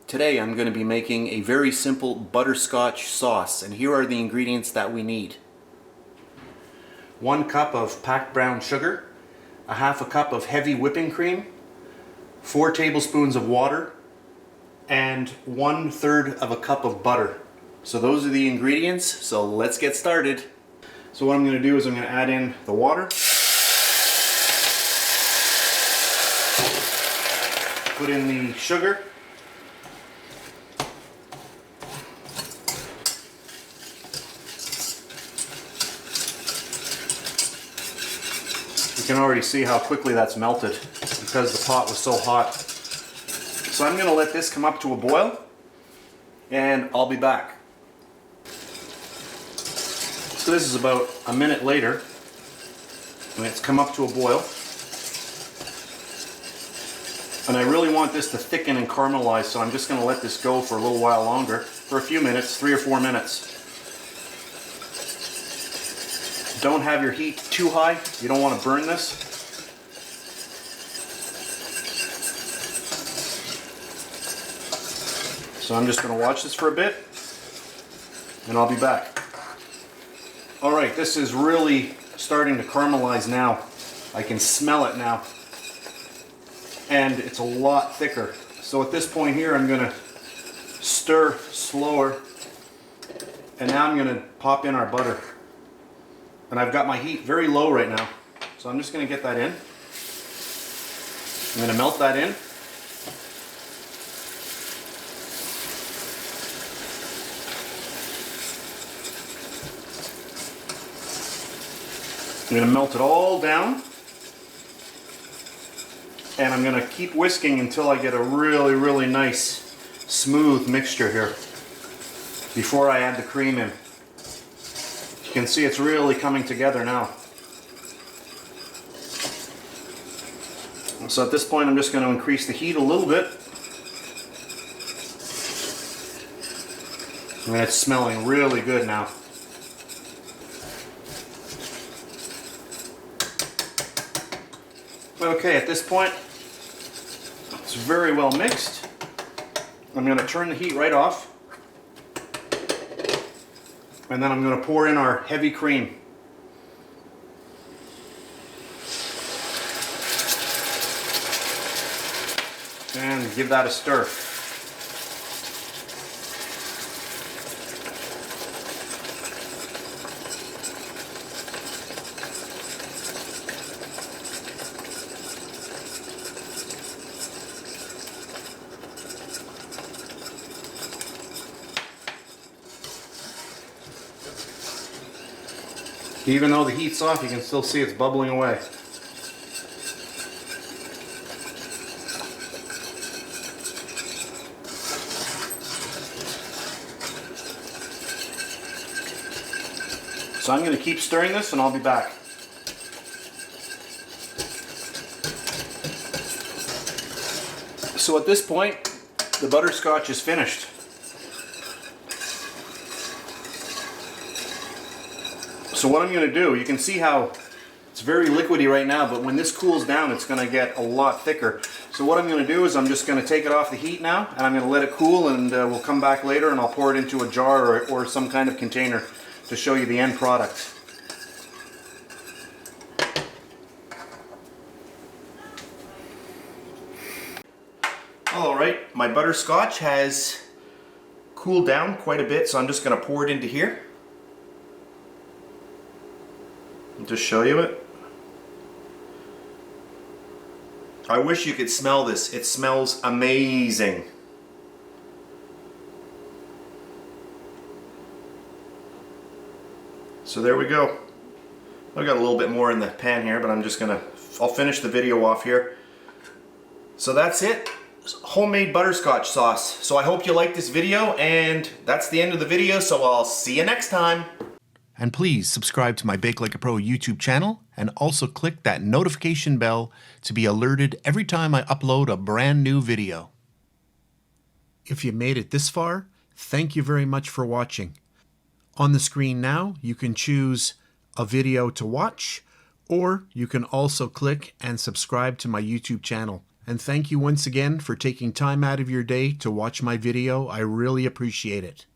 Today I'm going to be making a very simple butterscotch sauce, and here are the ingredients that we need. 1 cup of packed brown sugar, a half a cup of heavy whipping cream, 4 tablespoons of water, and 1/3 of a cup of butter. So those are the ingredients, so let's get started. So what I'm going to do is I'm going to add in the water, put in the sugar, you can already see how quickly that's melted because the pot was so hot. So I'm going to let this come up to a boil and I'll be back. So this is about a minute later and it's come up to a boil. And I really want this to thicken and caramelize, so I'm just going to let this go for a little while longer, for a few minutes, 3 or 4 minutes. Don't have your heat too high, you don't want to burn this. So I'm just going to watch this for a bit and I'll be back. Alright, this is really starting to caramelize now. I can smell it now. And it's a lot thicker. So at this point here I'm going to stir slower, and now I'm going to pop in our butter. And I've got my heat very low right now, so I'm just going to get that in. I'm going to melt that in. I'm going to melt it all down, and I'm going to keep whisking until I get a really nice smooth mixture here before I add the cream in. You can see it's really coming together now. So at this point I'm just going to increase the heat a little bit. And it's smelling really good now. Okay, at this point it's very well mixed. I'm going to turn the heat right off. And then I'm going to pour in our heavy cream. And give that a stir. Even though the heat's off, you can still see it's bubbling away. So I'm going to keep stirring this and I'll be back. So at this point, the butterscotch is finished. So what I'm going to do, you can see how it's very liquidy right now, but when this cools down it's going to get a lot thicker. So what I'm going to do is I'm just going to take it off the heat now, and I'm going to let it cool, and we'll come back later and I'll pour it into a jar or some kind of container to show you the end product. Alright, my butterscotch has cooled down quite a bit, so I'm just going to pour it into here. Just show you it. I wish you could smell this. It smells amazing. So there we go. I've got a little bit more in the pan here, but I'll finish the video off here. So that's it. Homemade butterscotch sauce. So I hope you liked this video, and that's the end of the video, so I'll see you next time. And please subscribe to my BakeLikeAPro YouTube channel, and also click that notification bell to be alerted every time I upload a brand new video. If you made it this far, thank you very much for watching. On the screen now, you can choose a video to watch, or you can also click and subscribe to my YouTube channel. and thank you once again for taking time out of your day to watch my video. I really appreciate it.